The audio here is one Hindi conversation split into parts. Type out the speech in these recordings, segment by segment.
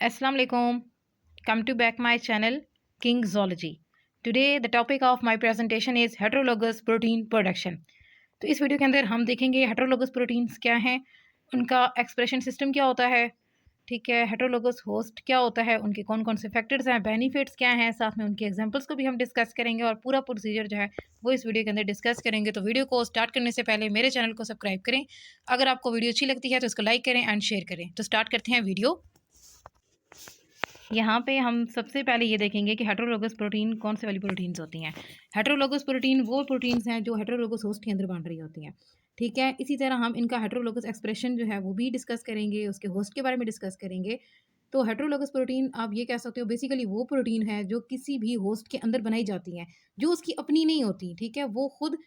Assalamu alaikum. Come to back my channel King Zoology. Today the topic of my presentation is heterologous protein production. तो इस वीडियो के अंदर हम देखेंगे हेटरोलोगस प्रोटीन्स क्या हैं, उनका एक्सप्रेशन सिस्टम क्या होता है, ठीक है, हेटरोलोगस होस्ट क्या होता है, उनके कौन कौन से फैक्टर्स हैं, बेनिफिट्स क्या हैं, साथ में उनके एग्जांपल्स को भी हम डिस्कस करेंगे और पूरा प्रोसीजर जो है वो इस वीडियो के अंदर डिस्कस करेंगे। तो वीडियो को स्टार्ट करने से पहले मेरे चैनल को सब्सक्राइब करें। अगर आपको वीडियो अच्छी लगती है तो इसको लाइक करें एंड शेयर करें। तो स्टार्ट करते हैं वीडियो। यहाँ पे हम सबसे पहले ये देखेंगे कि हेटरोलोगस प्रोटीन कौन से वाली प्रोटीन्स होती हैं। हेटरोलोगस प्रोटीन वो प्रोटीन्स हैं जो हेटरोलोगस होस्ट के अंदर बन रही होती हैं, ठीक है। इसी तरह हम इनका हेटरोलोगस एक्सप्रेशन जो है वो भी डिस्कस करेंगे, उसके होस्ट के बारे में डिस्कस करेंगे। तो हेटरोलोगस प्रोटीन आप ये कह सकते हो बेसिकली वो प्रोटीन है जो किसी भी होस्ट के अंदर बनाई जाती हैं, जो उसकी अपनी नहीं होती, ठीक है। वो खुद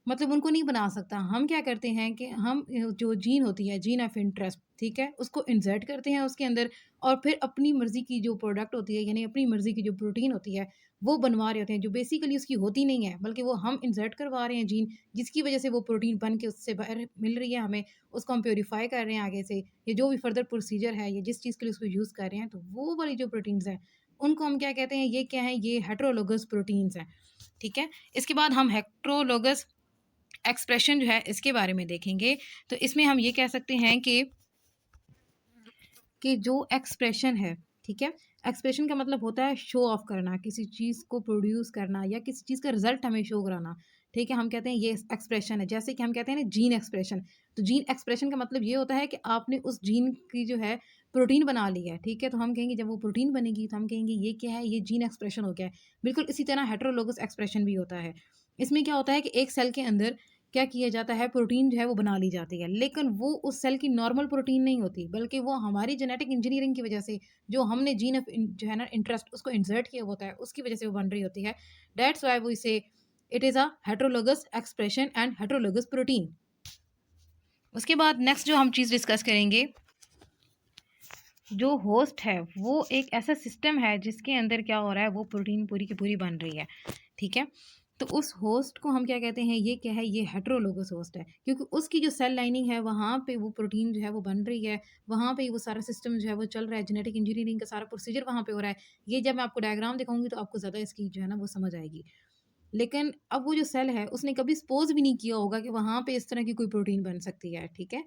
मतलब उनको नहीं बना सकता। हम क्या करते हैं कि हम जो जीन होती है, जीन ऑफ इंटरेस्ट, ठीक है, उसको इंसर्ट करते हैं उसके अंदर और फिर अपनी मर्ज़ी की जो प्रोडक्ट होती है, यानी अपनी मर्ज़ी की जो प्रोटीन होती है, वो बनवा रहे होते हैं, जो बेसिकली उसकी होती नहीं है, बल्कि वो हम इंसर्ट करवा रहे हैं जीन, जिसकी वजह से वो प्रोटीन बन के उससे बाहर मिल रही है हमें, उसको हम प्यूरीफाई कर रहे हैं आगे से, या जो भी फर्दर प्रोसीजर है या जिस चीज़ के लिए उसको यूज़ कर रहे हैं, तो वो वाली जो प्रोटीन्स हैं, उनको हम क्या कहते हैं, ये क्या है, ये हेटरोलोगस प्रोटीन्स हैं, ठीक है। इसके बाद हम हेटरोलोगस एक्सप्रेशन जो है इसके बारे में देखेंगे। तो इसमें हम ये कह सकते हैं कि जो एक्सप्रेशन है, ठीक है, एक्सप्रेशन का मतलब होता है शो ऑफ करना, किसी चीज़ को प्रोड्यूस करना या किसी चीज़ का रिजल्ट हमें शो कराना, ठीक है। हम कहते हैं ये एक्सप्रेशन है, जैसे कि हम कहते हैं ना जीन एक्सप्रेशन। तो जीन एक्सप्रेशन का मतलब ये होता है कि आपने उस जीन की जो है प्रोटीन बना ली है, ठीक है। तो हम कहेंगे जब वो प्रोटीन बनेगी तो हम कहेंगे ये क्या है, ये जीन एक्सप्रेशन हो गया है। बिल्कुल इसी तरह हेटरोलोगस एक्सप्रेशन भी होता है। इसमें क्या होता है कि एक सेल के अंदर क्या किया जाता है, प्रोटीन जो है वो बना ली जाती है, लेकिन वो उस सेल की नॉर्मल प्रोटीन नहीं होती, बल्कि वो हमारी जेनेटिक इंजीनियरिंग की वजह से, जो हमने जीन ऑफ जो है ना इंटरेस्ट उसको इंसर्ट किया होता है, उसकी वजह से वो बन रही होती है। That's why we say it is a heterologous expression and heterologous protein. उसके बाद नेक्स्ट जो हम चीज़ डिस्कस करेंगे, जो होस्ट है वो एक ऐसा सिस्टम है जिसके अंदर क्या हो रहा है, वो प्रोटीन पूरी की पूरी बन रही है, ठीक है। तो उस होस्ट को हम क्या कहते हैं, ये क्या है, ये हेटरोलोगस होस्ट है, क्योंकि उसकी जो सेल लाइनिंग है वहाँ पे वो प्रोटीन जो है वो बन रही है, वहाँ पे वो सारा सिस्टम जो है वो चल रहा है, जेनेटिक इंजीनियरिंग का सारा प्रोसीजर वहाँ पे हो रहा है। ये जब मैं आपको डायग्राम दिखाऊंगी तो आपको ज़्यादा इसकी जो है ना वो समझ आएगी। लेकिन अब वो जो सेल है उसने कभी सपोज भी नहीं किया होगा कि वहाँ पे इस तरह की कोई प्रोटीन बन सकती है, ठीक है।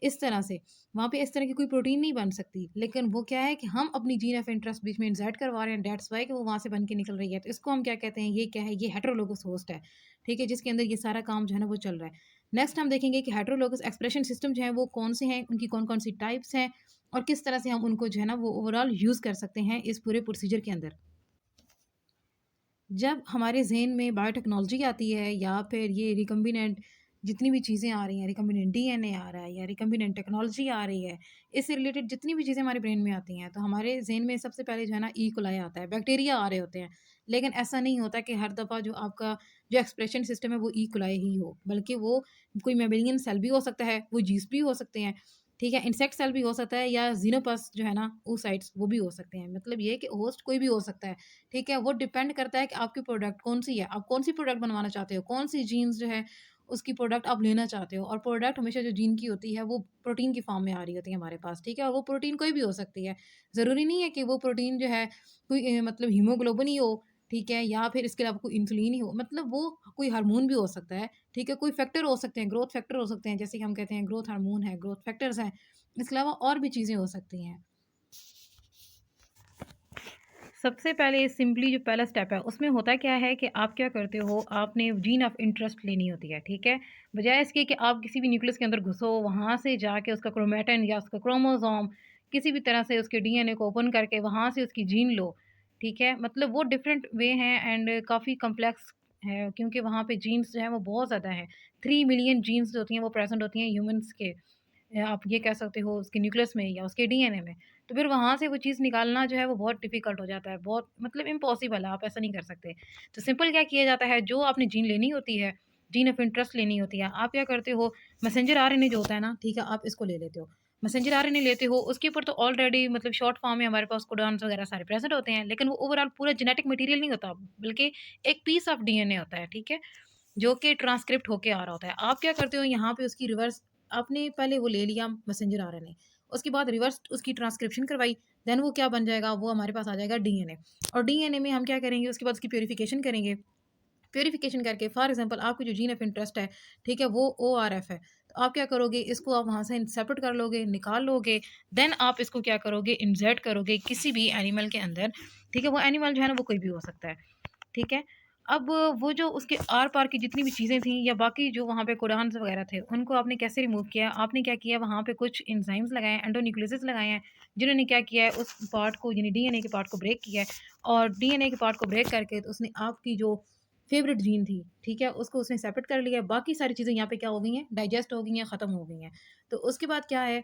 इस तरह से वहाँ पे इस तरह की कोई प्रोटीन नहीं बन सकती, लेकिन वो क्या है कि हम अपनी जीन ऑफ इंटरेस्ट बीच में इंसर्ट करवा रहे हैं, दैट्स वाई कि वो वहाँ से बन के निकल रही है। तो इसको हम क्या कहते हैं, ये क्या है, ये हेटरोलोगस होस्ट है, ठीक है, जिसके अंदर ये सारा काम जो है ना वो चल रहा है। नेक्स्ट हम देखेंगे कि हेटरोलोगस एक्सप्रेशन सिस्टम जो है वो कौन से हैं, उनकी कौन कौन सी टाइप्स हैं और किस तरह से हम उनको जो है ना वो ओवरऑल यूज़ कर सकते हैं इस पूरे प्रोसीजर के अंदर। जब हमारे ज़हन में बायोटेक्नोलॉजी आती है या फिर ये रिकम्बिनेंट जितनी भी चीज़ें आ रही हैं, रिकम्बिनेंट डीएनए आ रहा है या रिकम्बिनेंट टेक्नोलॉजी आ रही है, इससे रिलेटेड जितनी भी चीज़ें हमारे ब्रेन में आती हैं, तो हमारे ज़हन में सबसे पहले जो है ना ई कोलाई आता है, बैक्टीरिया आ रहे होते हैं। लेकिन ऐसा नहीं होता कि हर दफ़ा जो आपका जो एक्सप्रेशन सिस्टम है वो ई कोलाई ही हो, बल्कि वो कोई मैमेलियन सेल भी हो सकता है, वो जीस्ट भी हो सकते हैं, ठीक है, इंसेक्ट सेल भी हो सकता है या ज़ीनोपस जो है ना oocytes वो भी हो सकते हैं। मतलब ये है कि होस्ट कोई भी हो सकता है, ठीक है। वो डिपेंड करता है कि आपकी प्रोडक्ट कौन-सी है, आप कौन-सी प्रोडक्ट बनवाना चाहते हो, कौन-सी जीन्स जो है उसकी प्रोडक्ट आप लेना चाहते हो। और प्रोडक्ट हमेशा जो जीन की होती है वो प्रोटीन की फॉर्म में आ रही होती है हमारे पास, ठीक है। और वो प्रोटीन कोई भी हो सकती है। ज़रूरी नहीं है कि वो प्रोटीन जो है कोई मतलब हीमोग्लोबिन ही हो, ठीक है, या फिर इसके अलावा कोई इंसुलिन ही हो, मतलब वो कोई हार्मोन भी हो सकता है, ठीक है। कोई फैक्टर हो सकते हैं, ग्रोथ फैक्टर हो सकते हैं, जैसे कि हम कहते हैं ग्रोथ हार्मोन है, ग्रोथ फैक्टर्स हैं। इसके अलावा और भी चीज़ें हो सकती हैं। सबसे पहले सिंपली जो पहला स्टेप है उसमें होता क्या है कि आप क्या करते हो, आपने जीन ऑफ इंटरेस्ट लेनी होती है, ठीक है। बजाय इसके कि आप किसी भी न्यूक्लियस के अंदर घुसो, वहाँ से जाके उसका क्रोमेटिन या उसका क्रोमोसोम किसी भी तरह से उसके डीएनए को ओपन करके वहाँ से उसकी जीन लो, ठीक है। मतलब वो डिफरेंट वे हैं एंड काफ़ी कम्प्लेक्स है, क्योंकि वहाँ पे जीन्स जो हैं वो बहुत ज़्यादा हैं। 3 मिलियन जीन्स जो होती हैं वो प्रेजेंट होती हैं ह्यूमन्स के, आप ये कह सकते हो उसके न्यूक्लियस में या उसके डीएनए में। तो फिर वहाँ से वो चीज़ निकालना जो है वो बहुत डिफ़िकल्ट हो जाता है, बहुत मतलब इम्पॉसिबल है, आप ऐसा नहीं कर सकते। तो सिंपल क्या किया जाता है, जो आपने जीन लेनी होती है, जीन ऑफ इंटरेस्ट लेनी होती है, आप क्या करते हो, मैसेंजर आरएनए जो होता है ना, ठीक है, आप इसको ले लेते हो। मैसेंजर आरएनए लेते हो, उसके ऊपर तो ऑलरेडी मतलब शॉर्ट फॉर्म में हमारे पास कोडॉन्स वगैरह सारे प्रेज़ेंट होते हैं, लेकिन वो ओवरऑल पूरा जेनेटिक मटीरियल नहीं होता, बल्कि एक पीस ऑफ डीएनए होता है, ठीक है, जो कि ट्रांसक्रिप्ट होके आ रहा होता है। आप क्या करते हो, यहाँ पे उसकी रिवर्स आपने पहले वो ले लिया मैसेंजर आरएनए, उसके बाद रिवर्स उसकी ट्रांसक्रिप्शन करवाई, देन वो क्या बन जाएगा, वो हमारे पास आ जाएगा डीएनए। और डीएनए में हम क्या करेंगे, उसके बाद उसकी प्यूरिफिकेशन करेंगे। प्यूरिफिकेशन करके फॉर एग्जांपल आपकी जो जीन ऑफ इंटरेस्ट है, ठीक है, वो ओआरएफ है, तो आप क्या करोगे, इसको आप वहाँ से सेपरेट कर लोगे, निकाल लोगे। देन आप इसको क्या करोगे, इंसर्ट करोगे किसी भी एनिमल के अंदर, ठीक है। वो एनिमल जो है ना वो कोई भी हो सकता है, ठीक है। अब वो जो उसके आर पार की जितनी भी चीज़ें थी या बाकी जो वहाँ पे कोडान्स वगैरह थे, उनको आपने कैसे रिमूव किया, आपने क्या किया, वहाँ पे कुछ एंजाइम्स लगाए हैं, एंडोन्यूक्लियसेस लगाए हैं, जिन्होंने क्या किया है, उस पार्ट को यानी डीएनए के पार्ट को ब्रेक किया है। और डीएनए के पार्ट को ब्रेक करके तो उसने आपकी जो फेवरेट जीन थी, ठीक है, उसको उसने सेपरेट कर लिया है। बाकी सारी चीज़ें यहाँ पे क्या हो गई हैं, डाइजेस्ट हो गई हैं, ख़त्म हो गई हैं। तो उसके बाद क्या है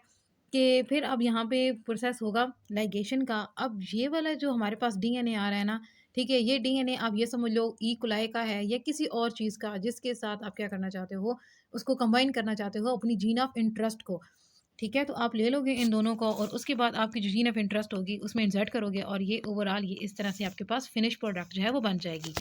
कि फिर अब यहाँ पे प्रोसेस होगा लाइगेशन का। अब ये वाला जो हमारे पास डीएनए आ रहा है ना, ठीक है, ये डीएनए आप ये समझ लो ई कोलाई का है या किसी और चीज़ का, जिसके साथ आप क्या करना चाहते हो, उसको कंबाइन करना चाहते हो अपनी जीन ऑफ इंटरेस्ट को, ठीक है। तो आप ले लोगे इन दोनों को और उसके बाद आपकी जो जीन ऑफ इंटरेस्ट होगी उसमें इंसर्ट करोगे और ये ओवरऑल ये इस तरह से आपके पास फिनिश प्रोडक्ट जो है वो बन जाएगी,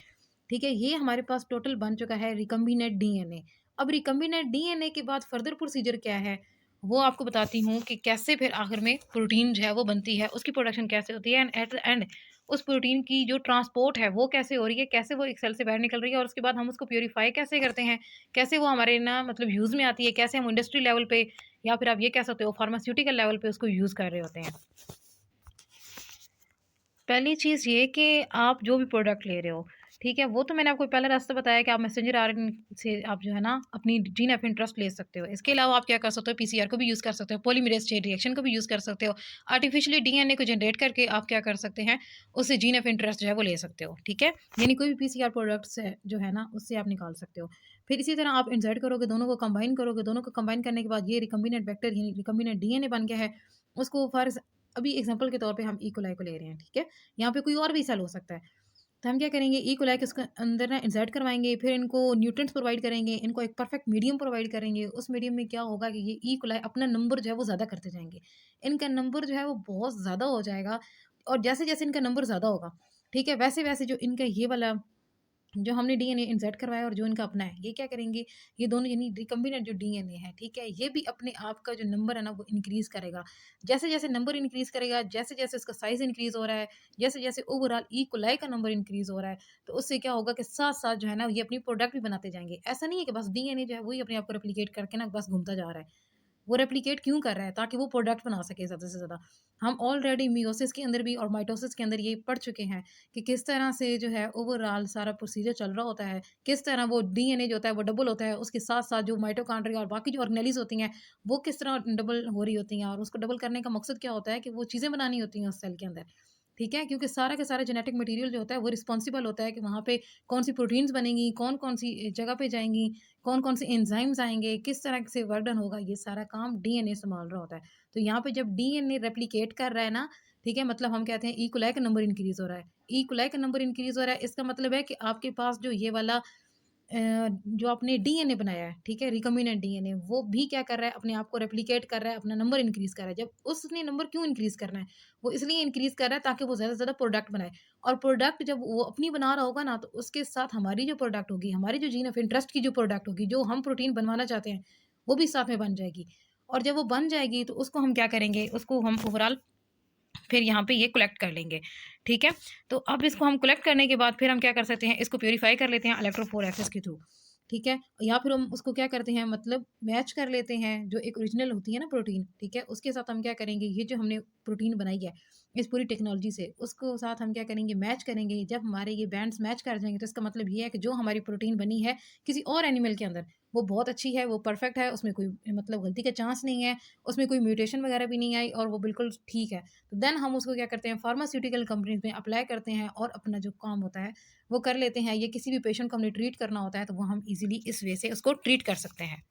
ठीक है। ये हमारे पास टोटल बन चुका है रिकम्बिनेंट डीएनए। अब रिकम्बिनेंट डीएनए के बाद फर्दर प्रोसीजर क्या है, वो आपको बताती हूँ कि कैसे फिर आखिर में प्रोटीन जो है वो बनती है, उसकी प्रोडक्शन कैसे होती है एंड एट द एंड उस प्रोटीन की जो ट्रांसपोर्ट है वो कैसे हो रही है, कैसे वो एक सेल से बाहर निकल रही है और उसके बाद हम उसको प्यूरीफाई कैसे करते हैं, कैसे वो हमारे ना मतलब यूज़ में आती है, कैसे हम इंडस्ट्री लेवल पे या फिर आप ये कह सकते हो फार्मास्यूटिकल लेवल पे उसको यूज़ कर रहे होते हैं। पहली चीज़ ये कि आप जो भी प्रोडक्ट ले रहे हो, ठीक है, वो तो मैंने आपको पहला रास्ता बताया कि आप मैसेंजर आरएनए से आप जो है ना अपनी जीन ऑफ इंटरेस्ट ले सकते हो। इसके अलावा आप क्या कर सकते हो, पीसीआर को भी यूज़ कर सकते हो, पॉलीमरेज़ चेन रिएक्शन को भी यूज़ कर सकते हो। आर्टिफिशियली डीएनए को जनरेट करके आप क्या कर सकते हैं, उससे जीन ऑफ इंटरेस्ट जो है वो ले सकते हो, ठीक है। यानी कोई भी पीसीआर प्रोडक्ट्स है जो है ना उससे आप निकाल सकते हो। फिर इसी तरह आप इंसर्ट करोगे, दोनों को कंबाइन करोगे, दोनों को कंबाइन करने के बाद ये रिकम्बिनेंट वेक्टर यानी रिकम्बिनेंट डीएनए बन गया है। उसको अभी एग्जांपल के तौर पे हम ई कोलाई को ले रहे हैं, ठीक है। यहाँ पे कोई और भी सेल हो सकता है। तो हम क्या करेंगे, ई कोलाई के उसके अंदर ना इंसर्ट करवाएँगे, फिर इनको न्यूट्रिएंट्स प्रोवाइड करेंगे, इनको एक परफेक्ट मीडियम प्रोवाइड करेंगे। उस मीडियम में क्या होगा कि ये ई कोलाई अपना नंबर जो है वो ज़्यादा करते जाएँगे। इनका नंबर जो है वो बहुत ज़्यादा हो जाएगा और जैसे-जैसे इनका नंबर ज़्यादा होगा, ठीक है, वैसे-वैसे जो इनका ये वाला जो हमने डीएनए इंसर्ट करवाया और जो इनका अपना है, ये क्या करेंगे, ये दोनों यानी रिकम्बिनेंट जो डीएनए है, ठीक है, ये भी अपने आप का जो नंबर है ना वो इंक्रीज़ करेगा। जैसे-जैसे नंबर इंक्रीज़ करेगा, जैसे-जैसे उसका साइज़ इंक्रीज़ हो रहा है, जैसे-जैसे ओवरऑल ई कोलाई का नंबर इंक्रीज़ हो रहा है, तो उससे क्या होगा कि साथ-साथ जो है ना ये अपनी प्रोडक्ट भी बनाते जाएँगे। ऐसा नहीं है कि बस डीएनए जो है वही अपने आप को रेप्लिकेट करके ना बस घूमता जा रहा है। वो रेप्लिकेट क्यों कर रहा है? ताकि वो प्रोडक्ट बना सके ज़्यादा से ज़्यादा। हम ऑलरेडी मियोसिस के अंदर भी और माइटोसिस के अंदर ये पढ़ चुके हैं कि किस तरह से जो है ओवरऑल सारा प्रोसीजर चल रहा होता है। किस तरह वो डीएनए जो होता है वो डबल होता है। उसके साथ-साथ जो माइटोकॉन्ड्रिया और बाकी जो ऑर्गेनेलीज़ होती हैं, वो किस तरह डबल हो रही होती हैं और उसको डबल करने का मकसद क्या होता है कि वो चीज़ें बनानी होती हैं उस सेल के अंदर। ठीक है? क्योंकि सारा का सारा जेनेटिक मटीरियल जो होता है वो रिस्पॉन्सिबल होता है कि वहाँ पे कौन-सी प्रोटीन्स बनेंगी, कौन-कौन सी जगह पे जाएँगी, कौन-कौन से एंजाइम्स आएँगे, किस तरह से वर्क डन होगा, ये सारा काम डीएनए सँभाल रहा होता है। तो यहाँ पे जब डीएनए रेप्लिकेट कर रहा है ना, ठीक है? मतलब हम कहते हैं ई कोलाई का नंबर इंक्रीज़ हो रहा है। ई कोलाई का नंबर इंक्रीज़ हो रहा है, इसका मतलब है कि आपके पास जो ये वाला जो आपने डीएनए बनाया है, ठीक है? रिकॉम्बिनेंट डीएनए, वो भी क्या कर रहा है, अपने आप को रेप्लिकेट कर रहा है, अपना नंबर इंक्रीज़ कर रहा है। जब उसने नंबर क्यों इंक्रीज़ करना है? वो इसलिए इंक्रीज़ कर रहा है ताकि वो ज़्यादा से ज़्यादा प्रोडक्ट बनाए और प्रोडक्ट जब वो अपनी बना रहा होगा ना, तो उसके साथ हमारी जो प्रोडक्ट होगी, हमारी जो जीन ऑफ इंटरेस्ट की जो प्रोडक्ट होगी, जो हम प्रोटीन बनवाना चाहते हैं, वो भी साथ में बन जाएगी और जब वो बन जाएगी, तो उसको हम क्या करेंगे, उसको हम ओवरऑल फिर यहाँ पे ये कलेक्ट कर लेंगे, ठीक है? तो अब इसको हम कलेक्ट करने के बाद फिर हम क्या कर सकते हैं, इसको प्यूरीफाई कर लेते हैं इलेक्ट्रोफोरेसिस के थ्रू, ठीक है? या फिर हम उसको क्या करते हैं मतलब मैच कर लेते हैं, जो एक ओरिजिनल होती है ना प्रोटीन, ठीक है? उसके साथ हम क्या करेंगे, ये जो हमने प्रोटीन बनाई है, इस पूरी टेक्नोलॉजी से, उसको साथ हम क्या करेंगे, मैच करेंगे। जब हमारे ये बैंड्स मैच कर जाएँगे, तो इसका मतलब ये है कि जो हमारी प्रोटीन बनी है किसी और एनिमल के अंदर, वो बहुत अच्छी है, वो परफेक्ट है, उसमें कोई मतलब गलती का चांस नहीं है, उसमें कोई म्यूटेशन वगैरह भी नहीं आई और वो बिल्कुल ठीक है। तो देन हम उसको क्या करते हैं फार्मास्यूटिकल कंपनीज़ में अप्लाई करते हैं और अपना जो काम होता है वो कर लेते हैं। ये किसी भी पेशेंट को हमने ट्रीट करना होता है तो वो हम ईज़िली इस वे से उसको ट्रीट कर सकते हैं।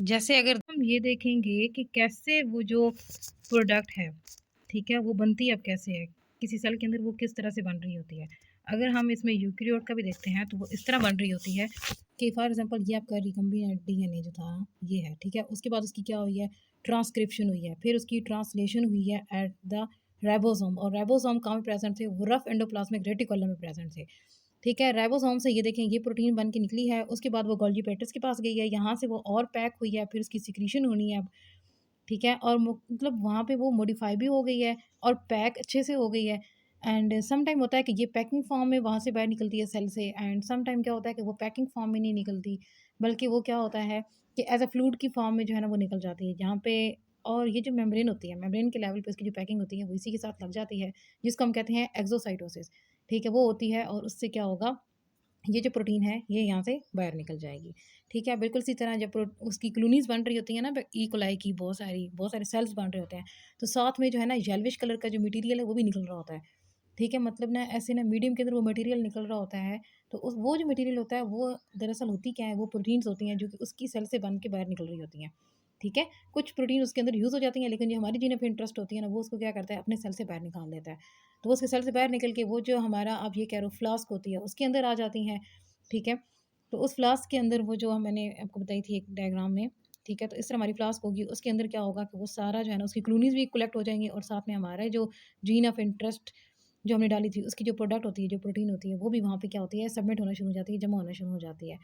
जैसे अगर हम ये देखेंगे कि कैसे वो जो प्रोडक्ट है, ठीक है, वो बनती अब कैसे है, किसी सेल के अंदर वो किस तरह से बन रही होती है। अगर हम इसमें यूकेरियोट का भी देखते हैं तो वो इस तरह बन रही होती है कि फॉर एग्ज़ाम्पल ये आपका रिकम्बिनेंट डीएनए जो था ये है, ठीक है? उसके बाद उसकी क्या हुई है ट्रांसक्रिप्शन हुई है, फिर उसकी ट्रांसलेशन हुई है एट द राइबोसोम और राइबोसोम कहाँ पे प्रेज़ेंट थे? वो रफ एंडोप्लाज़्मिक रेटिकुलम में प्रेज़ेंट थे। ठीक है। राइबोसोम से ये देखें ये प्रोटीन बन के निकली है, उसके बाद वो गोल्गी एपेटाइटिस के पास गई है, यहाँ से वो और पैक हुई है, फिर उसकी सिक्रीशन होनी है अब, ठीक है। और मतलब वहाँ पे वो मॉडिफाई भी हो गई है और पैक अच्छे से हो गई है। एंड सम टाइम होता है कि ये पैकिंग फॉर्म में वहाँ से बाहर निकलती है सेल से, एंड सम टाइम क्या होता है कि वो पैकिंग फॉर्म में नहीं निकलती, बल्कि वो क्या होता है कि एज अ फ्लूइड की फॉर्म में जो है ना वो निकल जाती है जहाँ पे। और ये जो मेम्ब्रेन होती है, मेम्ब्रेन के लेवल पे उसकी जो पैकिंग होती है वो इसी के साथ लग जाती है, जिसको हम कहते हैं एक्सोसाइटोसिस, ठीक है। वो होती है और उससे क्या होगा, ये जो प्रोटीन है ये यहाँ से बाहर निकल जाएगी, ठीक है। बिल्कुल इसी तरह जब उसकी कॉलोनीज़ बन रही होती है ना, ई कोलाई की बहुत सारे सेल्स बन रहे होते हैं, तो साथ में जो है ना येल्विश कलर का जो मटेरियल है वो भी निकल रहा होता है, ठीक है। मतलब ना ऐसे ना मीडियम के अंदर वो मटेरियल निकल रहा होता है, तो उस वो जो मटेरियल होता है वो दरअसल होती क्या है, वो प्रोटीन्स होती हैं जो कि उसकी सेल से बन के बाहर निकल रही होती हैं, ठीक है। कुछ प्रोटीन उसके अंदर यूज़ हो जाती हैं, लेकिन जो हमारी जिन्हें पे इंटरेस्ट होती है ना, वो उसको क्या करता है, अपने सेल से बाहर निकाल देता है। तो वो उसके सेल से बाहर निकल के वो जो हमारा आप ये कह रहे हो फ्लास्क होती है उसके अंदर आ जाती हैं, ठीक है। तो उस फ्लास्क के अंदर वो जो मैंने आपको बताई थी एक डायग्राम में, ठीक है। तो इस तरह हमारी फ्लास्क होगी, उसके अंदर क्या होगा कि वो सारा जो है ना उसकी कॉलोनीज़ भी कलेक्ट हो जाएँगी और साथ में हमारा जो जीन ऑफ इंटरेस्ट जो हमने डाली थी उसकी जो प्रोडक्ट होती है, जो प्रोटीन होती है, वो भी वहाँ पे क्या होती है, सबमिट होना शुरू हो जाती है, जमा होना शुरू हो जाती है।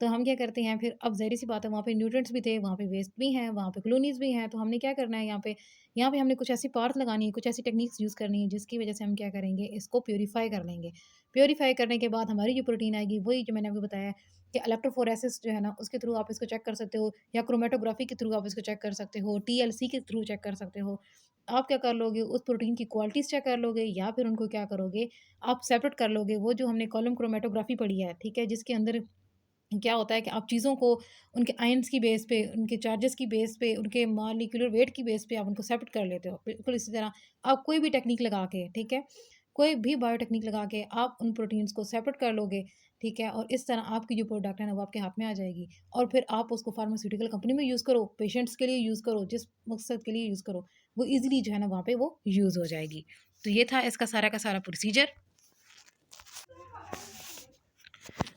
तो हम क्या करते हैं फिर, अब ज़ाहिर-सी बात है वहाँ पे न्यूट्रिएंट्स भी थे, वहाँ पे वेस्ट भी हैं, वहाँ पे कॉलोनीज़ भी हैं, तो हमने क्या करना है यहाँ पे हमने कुछ ऐसी पार्ट लगानी है, कुछ ऐसी टेक्निक्स यूज़ करनी है जिसकी वज़ह से हम क्या करेंगे, इसको प्यूरीफाई कर लेंगे। प्यूरीफाई करने के बाद हमारी जो प्रोटीन आएगी वही जो मैंने आपको बताया कि इलेक्ट्रोफोरेसिस जो है ना उसके थ्रू आप इसको चेक कर सकते हो, या क्रोमेटोग्राफी के थ्रू आप इसको चेक कर सकते हो, टीएलसी के थ्रू चेक कर सकते हो। आप क्या कर लोगे, उस प्रोटीन की क्वालिटीज़ चेक कर लोगे, या फिर उनको क्या करोगे, आप सेपरेट कर लोगे। वो जो हमने कॉलम क्रोमेटोग्राफी पढ़ी है, ठीक है, जिसके अंदर क्या होता है कि आप चीज़ों को उनके आयन्स की बेस पे, उनके चार्जेस की बेस पे, उनके मॉलिक्यूलर वेट की बेस पे आप उनको सेपरेट कर लेते हो। बिल्कुल इसी तरह आप कोई भी टेक्नीक लगा के, ठीक है, कोई भी बायोटेक्निक लगा के आप उन प्रोटीन्स को सेपरेट कर लोगे, ठीक है, और इस तरह आपकी जो प्रोडक्ट है ना वो आपके हाथ में आ जाएगी, और फिर आप उसको फार्मास्यूटिकल कंपनी में यूज़ करो, पेशेंट्स के लिए यूज़ करो, जिस मकसद के लिए यूज़ करो, वो ईज़िली जो है ना वहाँ पे वो यूज़ हो जाएगी। तो ये था इसका सारा का सारा प्रोसीजर।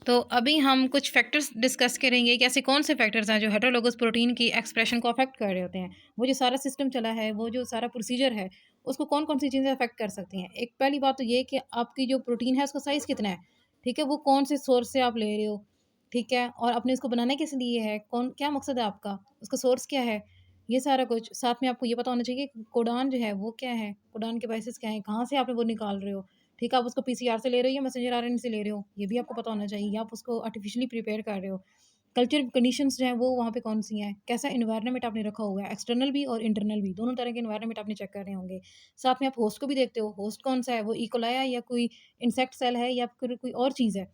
तो अभी हम कुछ फैक्टर्स डिस्कस करेंगे कि ऐसे कौन से फैक्टर्स हैं जो हेटेरोलोगस प्रोटीन की एक्सप्रेशन को अफेक्ट कर रहे होते हैं। वो जो सारा सिस्टम चला है, वो जो सारा प्रोसीजर है, उसको कौन-कौन सी चीज़ें अफेक्ट कर सकती हैं। एक पहली बात तो ये कि आपकी जो प्रोटीन है उसका साइज़ कितना है, ठीक है? वो कौन से सोर्स से आप ले रहे हो, ठीक है? और आपने इसको बनाना किस लिए है, कौन क्या मकसद है आपका, उसका सोर्स क्या है? ये सारा कुछ। साथ में आपको ये पता होना चाहिए कि कोडान जो है वो क्या है, कोडान के बेसिस क्या हैं, कहाँ से आप वो निकाल रहे हो। ठीक है, आप उसको पीसीआर से ले रहे हो या मैसेंजर आरएनए से ले रहे हो, ये भी आपको पता होना चाहिए, या आप उसको आर्टिफिशियली प्रिपेयर कर रहे हो। कल्चर कंडीशंस जो हैं वो वहाँ पे कौन-सी हैं, कैसा एनवायरनमेंट आपने रखा हुआ है, एक्सटर्नल भी और इंटरनल भी, दोनों तरह के एनवायरनमेंट आपने चेक करने होंगे। साथ में आप होस्ट को भी देखते हो, होस्ट कौन-सा है, वो ई कोलाई है या कोई इंसेक्ट सेल है या फिर कोई और चीज़ है।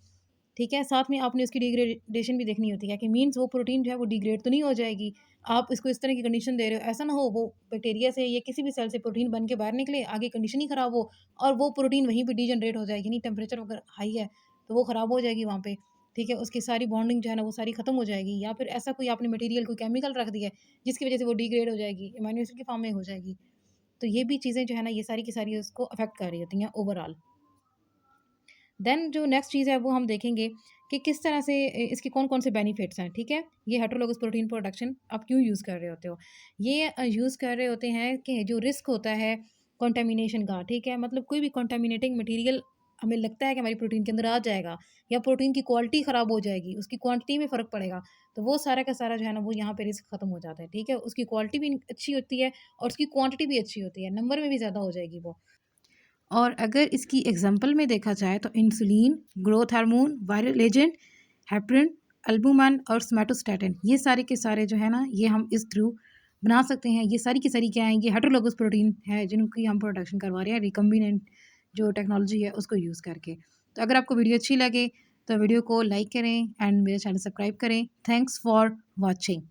ठीक है, साथ में आपने उसकी डिग्रेडेशन भी देखनी होती है कि मीन्स वो प्रोटीन जो है वो डिग्रेड तो नहीं हो जाएगी। आप इसको इस तरह की कंडीशन दे रहे हो, ऐसा ना हो वो बैक्टीरिया से या किसी भी सेल से प्रोटीन बन के बाहर निकले, आगे कंडीशन ही ख़राब हो और वो प्रोटीन वहीं पे डीजनरेट हो जाएगी। नहीं, टेम्परेचर अगर हाई है, तो वो ख़राब हो जाएगी वहाँ पे, ठीक है? उसकी सारी बॉन्डिंग जो है ना वो सारी ख़त्म हो जाएगी, या फिर ऐसा कोई आपने मटीरियल कोई केमिकल रख दिया है, जिसकी वज़ह से वो डिग्रेड हो जाएगी, एमिनो एसिड की फॉर्म में हो जाएगी। तो ये भी चीज़ें जो है ना ये सारी की सारी उसको अफ़ेक्ट कर रही होती हैं ओवरऑल। देन जो नेक्स्ट चीज़ है वो हम देखेंगे कि किस तरह से इसके कौन-कौन से बेनिफिट्स हैं, ठीक है? ये हेटेरोलोगस प्रोटीन प्रोडक्शन आप क्यों यूज़ कर रहे होते हो? ये यूज़ कर रहे होते हैं कि जो रिस्क होता है कंटामिनेशन का, ठीक है? मतलब कोई भी कंटामिनेटिंग मटीरियल हमें लगता है कि हमारी प्रोटीन के अंदर आ जाएगा, या प्रोटीन की क्वालिटी ख़राब हो जाएगी, उसकी क्वांटिटी में फ़र्क पड़ेगा, तो वो सारा का सारा जो है ना वो यहाँ पे रिस्क ख़त्म हो जाता है, ठीक है? उसकी क्वालिटी भी अच्छी होती है और उसकी क्वांटिटी भी अच्छी होती है, नंबर में भी ज़्यादा हो जाएगी वो। और अगर इसकी एग्जांपल में देखा जाए तो insulin, growth hormone, viral agent, heparin, albumin और सोमैटोस्टैटिन, ये सारे के सारे जो है ना ये हम इस थ्रू बना सकते हैं। ये सारी की सारी क्या है, ये हेटेरोलोगस प्रोटीन है जिनकी हम प्रोडक्शन करवा रहे हैं रिकम्बिनेंट जो टेक्नोलॉजी है उसको यूज़ करके। तो अगर आपको वीडियो अच्छी लगे तो वीडियो को लाइक करें एंड मेरे चैनल सब्सक्राइब करें। Thanks for watching.